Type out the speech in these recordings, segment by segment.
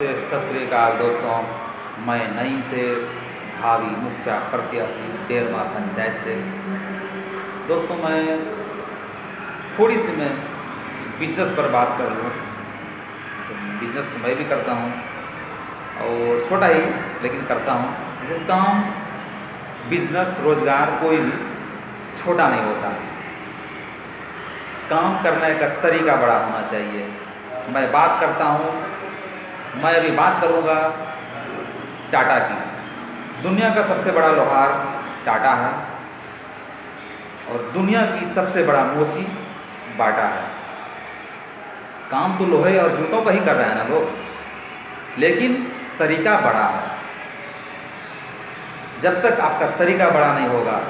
सत श्री अकाल दोस्तों, मैं नईम से भावी मुखिया प्रत्याशी डेरमा पंचायत से। दोस्तों, मैं थोड़ी सी मैं बिजनेस पर बात कर लूँ तो बिजनेस तो मैं भी करता हूँ और छोटा ही लेकिन करता हूँ। लेकिन काम, बिजनेस, रोजगार कोई भी छोटा नहीं होता। काम करने का तरीका बड़ा होना चाहिए। मैं बात करता हूँ, मैं अभी बात करूँगा टाटा की। दुनिया का सबसे बड़ा लोहार टाटा है और दुनिया की सबसे बड़ा मोची बाटा है। काम तो लोहे और जूतों का ही कर रहे हैं ना लोग, लेकिन तरीका बड़ा है। जब तक आपका तरीका बड़ा नहीं होगा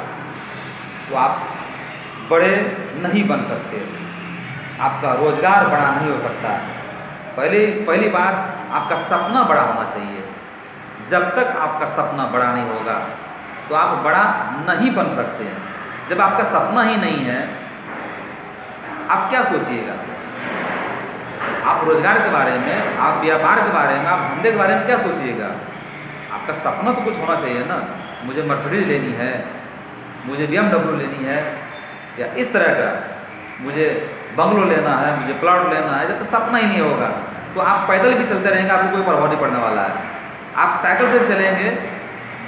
तो आप बड़े नहीं बन सकते, आपका रोजगार बड़ा नहीं हो सकता। पहली बात, आपका सपना बड़ा होना चाहिए। जब तक आपका सपना बड़ा नहीं होगा तो आप बड़ा नहीं बन सकते हैं। जब आपका सपना ही नहीं है, आप क्या सोचिएगा? आप रोजगार के बारे में, आप व्यापार के बारे में, आप धंधे के बारे में क्या सोचिएगा? आपका सपना तो कुछ होना चाहिए ना। मुझे मर्सिडीज लेनी है, मुझे BMW लेनी है, या इस तरह का मुझे बंगलो लेना है, मुझे प्लॉट लेना है। जब तक सपना ही नहीं होगा तो आप पैदल भी चलते रहेंगे, आपको कोई प्रभाव नहीं पड़ने वाला है। आप साइकिल से चलेंगे,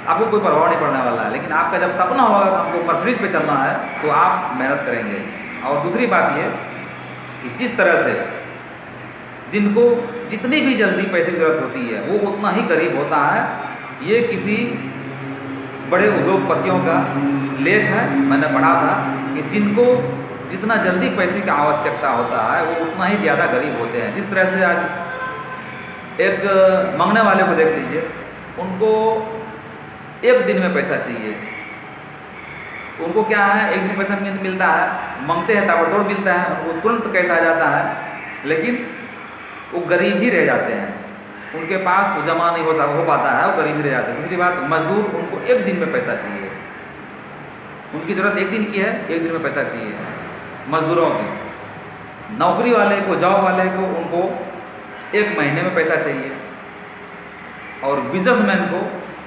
आपको कोई प्रभाव नहीं पड़ने वाला है। लेकिन आपका जब सपना होगा कि आपको मर्सिडीज पे चलना है तो आप मेहनत करेंगे। और दूसरी बात ये कि जिस तरह से जिनको जितनी भी जल्दी पैसे की जरूरत होती है वो उतना ही गरीब होता है। ये किसी बड़े उद्योगपतियों का लेख है, मैंने पढ़ा था कि जिनको जितना जल्दी पैसे की आवश्यकता होता है वो उतना ही ज़्यादा गरीब होते हैं। जिस तरह से आज एक मांगने वाले को देख लीजिए, उनको एक दिन में पैसा चाहिए। उनको क्या है, एक दिन पैसा मिलता है, मांगते हैं ताबड़तोड़ मिलता है, उनको तुरंत कैसा आ जाता है, लेकिन वो गरीब ही रह जाते हैं। उनके पास वो जमा नहीं हो पाता है, वो गरीब ही रह जाते हैं। दूसरी बात, मजदूर, उनको एक दिन में पैसा चाहिए। उनकी ज़रूरत एक दिन की है, एक दिन में पैसा चाहिए। मजदूरों की, नौकरी वाले को, जॉब वाले को, उनको एक महीने में पैसा चाहिए। और बिजनेसमैन को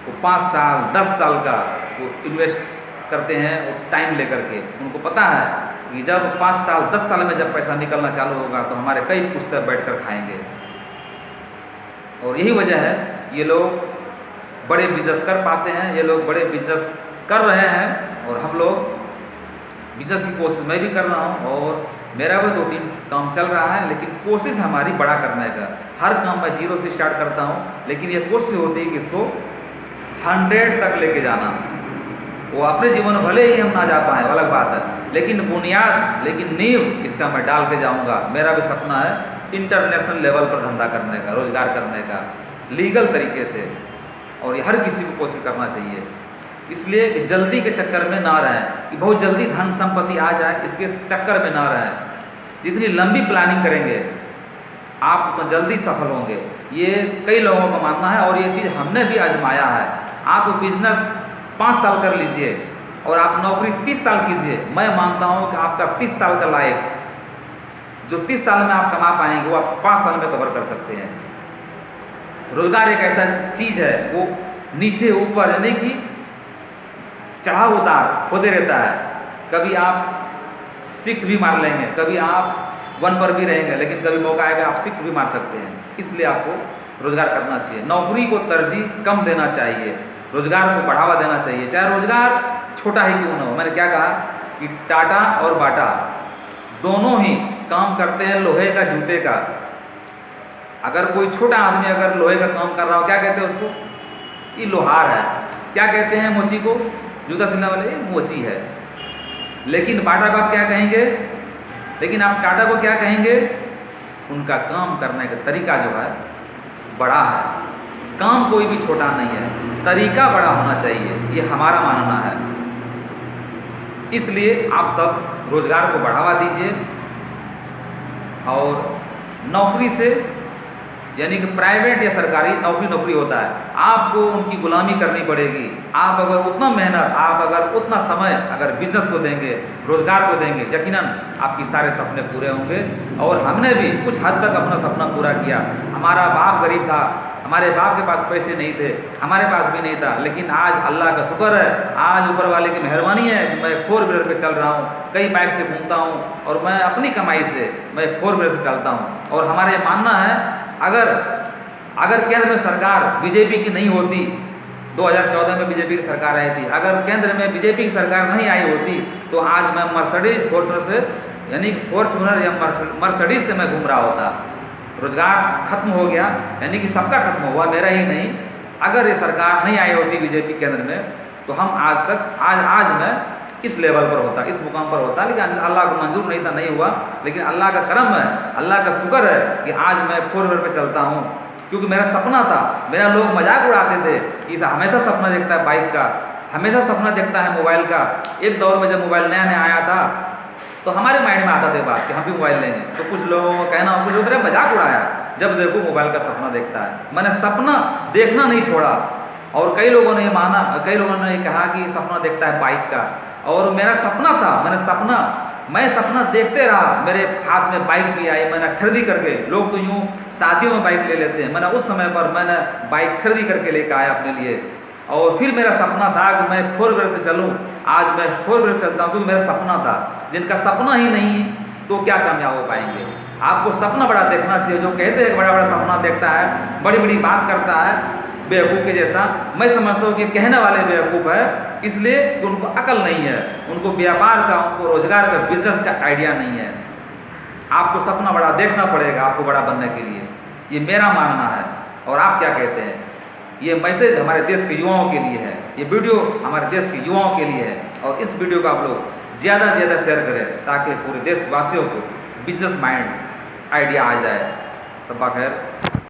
वो 5 साल 10 साल का वो इन्वेस्ट करते हैं, वो टाइम लेकर के। उनको पता है कि जब 5 साल 10 साल में जब पैसा निकलना चालू होगा तो हमारे कई पुस्तक बैठ कर खाएंगे। और यही वजह है ये लोग बड़े बिजनेस कर पाते हैं, ये लोग बड़े बिजनेस कर रहे हैं। और हम लोग बिजनेस की कोशिश मैं भी कर रहा हूँ और मेरा भी 2-3 काम चल रहा है, लेकिन कोशिश हमारी बड़ा करने का। हर काम मैं 0 से स्टार्ट करता हूँ, लेकिन ये कोशिश होती है कि इसको 100 तक लेके जाना। वो अपने जीवन भले ही हम ना जा पाएँ, अलग बात है, लेकिन बुनियाद, लेकिन नींव इसका मैं डाल के जाऊँगा। मेरा भी सपना है इंटरनेशनल लेवल पर धंधा करने का, रोजगार करने का, लीगल तरीके से। और ये हर किसी को कोशिश करना चाहिए। इसलिए कि जल्दी के चक्कर में ना रहें कि बहुत जल्दी धन संपत्ति आ जाए, इसके चक्कर में ना रहें। जितनी लंबी प्लानिंग करेंगे आप उतना जल्दी सफल होंगे। ये कई लोगों का मानना है और ये चीज़ हमने भी आजमाया है। आप बिजनेस 5 साल कर लीजिए और आप नौकरी 30 साल कीजिए, मैं मानता हूँ कि आपका 30 साल का लाइफ, जो 30 साल में आप कमा पाएंगे, वो आप 5 साल में कवर कर सकते हैं। रोजगार एक ऐसा चीज़ है, वो नीचे ऊपर, यानी कि चढ़ाव उतार होते रहता है। कभी आप 6 भी मार लेंगे, कभी आप 1 पर भी रहेंगे, लेकिन कभी मौका आएगा आप 6 भी मार सकते हैं। इसलिए आपको रोजगार करना चाहिए। नौकरी को तरजीह कम देना चाहिए, रोजगार को बढ़ावा देना चाहिए, चाहे रोजगार छोटा ही क्यों ना हो। मैंने क्या कहा कि टाटा और बाटा दोनों ही काम करते हैं लोहे का, जूते का। अगर कोई छोटा आदमी अगर लोहे का काम कर रहा हो, क्या कहते हैं उसको? ये लोहार है। क्या कहते हैं मोची को? जूता सिलने वाले, ये मोची है। लेकिन बाटा को आप क्या कहेंगे? लेकिन आप टाटा को क्या कहेंगे? उनका काम करने का तरीका जो है बड़ा है। काम कोई भी छोटा नहीं है, तरीका बड़ा होना चाहिए, ये हमारा मानना है। इसलिए आप सब रोजगार को बढ़ावा दीजिए और नौकरी से, यानी कि प्राइवेट या सरकारी नौकरी होता है, आपको उनकी गुलामी करनी पड़ेगी। आप अगर उतना मेहनत, आप अगर उतना समय अगर बिजनेस को देंगे, रोजगार को देंगे, यकीनन आपके सारे सपने पूरे होंगे। और हमने भी कुछ हद तक अपना सपना पूरा किया। हमारा बाप गरीब था, हमारे बाप के पास पैसे नहीं थे, हमारे पास भी नहीं था, लेकिन आज अल्लाह का शुक्र है, आज ऊपर वाले की मेहरबानी है कि मैं 4 व्हीलर पे चल रहा हूँ, कई बाइक से घूमता हूँ और मैं अपनी कमाई से मैं 4 व्हीलर से चलता हूँ। और हमारा ये मानना है अगर केंद्र में सरकार बीजेपी की नहीं होती, 2014 में बीजेपी की सरकार आई थी, अगर केंद्र में बीजेपी की सरकार नहीं आई होती तो आज मैं मर्सिडीज फॉर्चूनर से यानी फॉर्चूनर या मर्सिडीज से मैं घूम रहा होता। रोजगार खत्म हो गया, यानी कि सबका खत्म हुआ, मेरा ही नहीं। अगर ये सरकार नहीं आई होती बीजेपी केंद्र में तो हम आज मैं इस लेवल पर होता, इस मुकाम पर होता, लेकिन अल्लाह को मंजूर नहीं था, नहीं हुआ। लेकिन अल्लाह का करम है, अल्लाह का शुक्र है कि आज मैं 4 व्हीलर पे चलता हूँ, क्योंकि मेरा सपना था। मेरा लोग मजाक उड़ाते थे कि हमेशा सपना देखता है बाइक का, हमेशा सपना देखता है मोबाइल का। एक दौर में जब मोबाइल नया नया आया था तो हमारे माइंड में आता था बात कि हम भी मोबाइल लेंगे, तो कुछ लोगों को कहना, कुछ लोग मेरा मजाक उड़ाया, जब देखो मोबाइल का सपना देखता है। मैंने सपना देखना नहीं छोड़ा, और कई लोगों ने ये माना, कई लोगों ने ये कहा कि सपना देखता है बाइक का, और मेरा सपना था, मैं सपना देखते रहा। मेरे हाथ में बाइक भी आई, मैंने खरीदी करके, लोग तो यूँ शादियों में बाइक ले लेते हैं, मैंने उस समय पर मैंने बाइक खरीदी करके लेकर आया अपने लिए। और फिर मेरा सपना था कि मैं 4 व्हीलर से चलूँ, आज मैं 4 व्हीलर से चलता हूँ, क्योंकि मेरा सपना था। जिनका सपना ही नहीं तो क्या कामयाब हो पाएंगे। आपको सपना बड़ा देखना चाहिए। जो कहते हैं बड़ा बड़ा सपना देखता है, बड़ी बड़ी बात करता है, बेवकूफ़ के जैसा, मैं समझता हूँ कि कहने वाले बेवकूफ़ है, इसलिए कि उनको अकल नहीं है, उनको व्यापार का, उनको रोजगार का, बिजनेस का आइडिया नहीं है। आपको सपना बड़ा देखना पड़ेगा आपको बड़ा बनने के लिए, ये मेरा मानना है। और आप क्या कहते हैं? ये मैसेज हमारे देश के युवाओं के लिए है, ये वीडियो हमारे देश के युवाओं के लिए है, और इस वीडियो को आप लोग ज़्यादा से ज़्यादा शेयर करें ताकि पूरे देशवासियों को बिजनेस माइंड आइडिया आ जाए। सबा खैर।